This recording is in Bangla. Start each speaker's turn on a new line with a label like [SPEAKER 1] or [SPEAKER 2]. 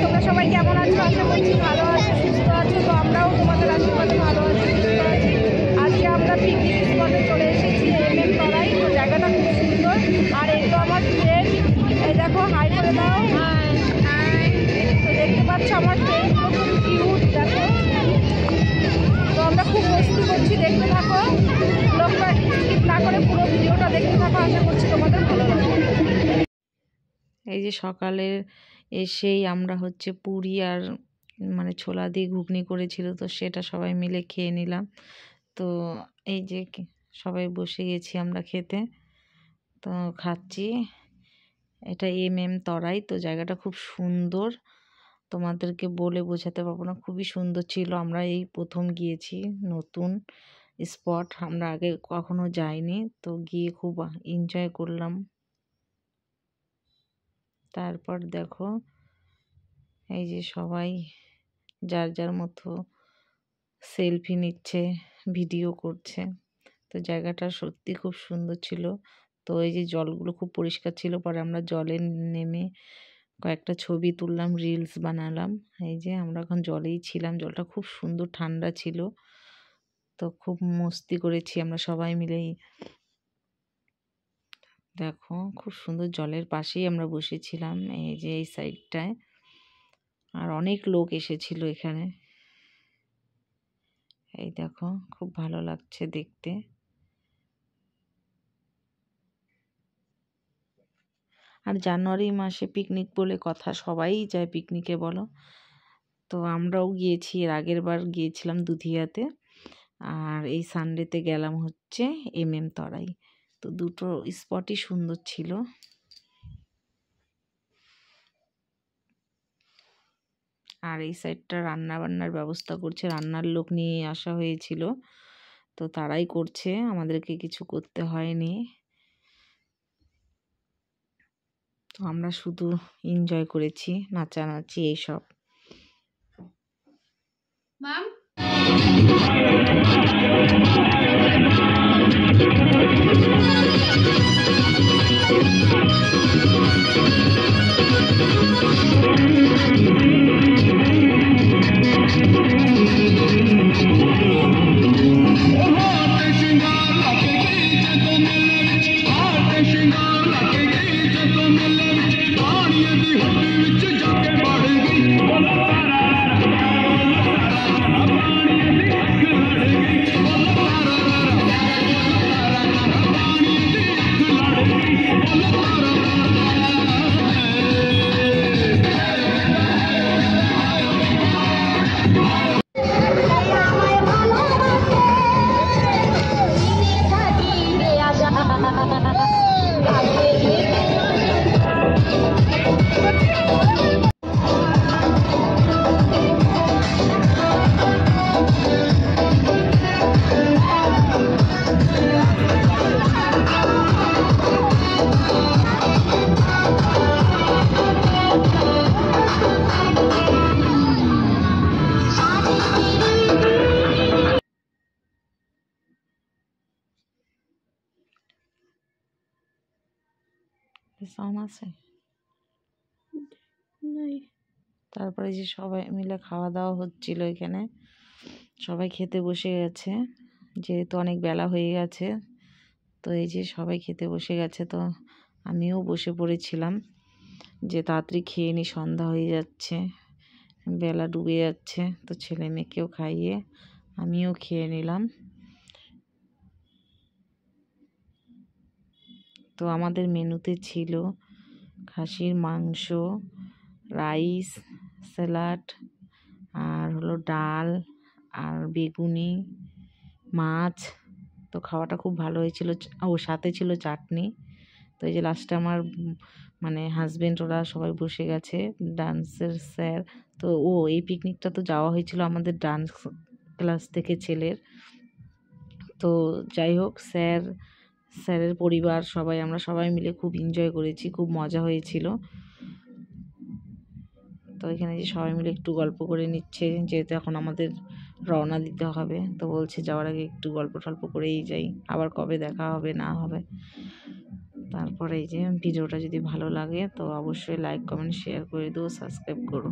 [SPEAKER 1] তোমরা সবাই কেমন আছো? আশা করছি ভালো আছো, সুস্থ আছো। তো আমরাও তোমাদের আশীর্বাদে ভালো আছি, সুস্থ আছি। আজকে আমরা পিকনিক স্পটে চলে এসেছি MM তরাই। তো জায়গাটা খুব সুন্দর। আর এই তো আমার ফ্রেন্ড, এই দেখো হাই করে দাও। তো দেখতে পাচ্ছ আমার ফ্রেন্ডগুলো খুব কিউট, দেখো। তো আমরা খুব মস্তি করছি, দেখতে থাকো। ব্লগটা স্কিপ না করে পুরো ভিডিওটা দেখতে থাকো, আশা করছি তোমাদের ভালো লাগবে। এই যে সকালে এসেই আমরা হচ্ছে পুরি আর মানে ছোলা দিয়ে ঘুগনি করেছিল, তো সেটা সবাই মিলে খেয়ে নিলাম। তো এই যে সবাই বসে গেছি আমরা খেতে, তো খাচ্ছি। এটা MM তরাই। তো জায়গাটা খুব সুন্দর, তোমাদেরকে বলে বোঝাতে পারবো না, খুবই সুন্দর ছিল। আমরা এই প্রথম গিয়েছি, নতুন স্পট, আমরা আগে কখনো যাইনি। তো গিয়ে খুব এনজয় করলাম। তারপর দেখো এই যে সবাই যার যার মতো সেলফি নিচ্ছে, ভিডিও করছে। তো জায়গাটা সত্যি খুব সুন্দর ছিল। তো এই যে জলগুলো খুব পরিষ্কার ছিল, পরে আমরা জলে নেমে কয়েকটা ছবি তুললাম, রিলস বানালাম। এই যে আমরা এখন জলেই ছিলাম, জলটা খুব সুন্দর ঠান্ডা ছিল। তো খুব মস্তি করেছি আমরা সবাই মিলেই। দেখো খুব সুন্দর, জলের পাশেই আমরা বসেছিলাম এই যে এই সাইডটায়। আর অনেক লোক এসেছিল এখানে। এই দেখো খুব ভালো লাগছে দেখতে। আর জানুয়ারি মাসে পিকনিক বলে কথা, সবাই যায় পিকনিকে বলো। তো আমরাও গিয়েছি, এর আগের বার গিয়েছিলাম দুধিয়াতে, আর এই সানডেতে গেলাম হচ্ছে MM তরাই। তো দুটো স্পটই সুন্দর ছিল। আর এই সাইডটা রান্না বান্নার ব্যবস্থা করছে, রান্নার লোক নিয়ে আসা হয়েছিল, তো তারাই করছে, আমাদেরকে কিছু করতে হয়নি। তো আমরা শুধু এনজয় করেছি, নাচানাচি এইসব। মাম আছে। তারপরে যে সবাই মিলে খাওয়া দাওয়া হচ্ছিল এখানে, সবাই খেতে বসে গেছে, যেহেতু অনেক বেলা হয়ে গেছে। তো এই যে সবাই খেতে বসে গেছে, তো আমিও বসে পড়েছিলাম যে তাড়াতাড়ি খেয়ে নি, সন্ধ্যা হয়ে যাচ্ছে, বেলা ডুবে যাচ্ছে। তো ছেলে মেয়েকেও খাইয়ে আমিও খেয়ে নিলাম। তো আমাদের মেনুতে ছিল খাসির মাংস, রাইস, স্যালাড, আর হলো ডাল, আর বেগুনি, মাছ। তো খাওয়াটা খুব ভালো হয়েছিল। ও সাথে ছিল চাটনি। তো এই যে লাস্টে আমার মানে হাজবেন্ড ওরা সবাই বসে গেছে, ডান্সের স্যার। তো এই পিকনিকটা তো যাওয়া হয়েছিল আমাদের ডান্স ক্লাস থেকে ছেলের। তো যাই হোক, স্যারের পরিবার সবাই, আমরা সবাই মিলে খুব এনজয় করেছি, খুব মজা হয়েছিল। তো এখানে যে সবাই মিলে একটু গল্প করে নিচ্ছে, যেহেতু এখন আমাদের রওনা দিতে হবে। তো বলছে যাওয়ার আগে একটু গল্প টল্প করেই যাই, আবার কবে দেখা হবে না হবে। তারপরে এই যে ভিডিওটা যদি ভালো লাগে তো অবশ্যই লাইক কমেন্ট শেয়ার করে দিও, সাবস্ক্রাইব করো।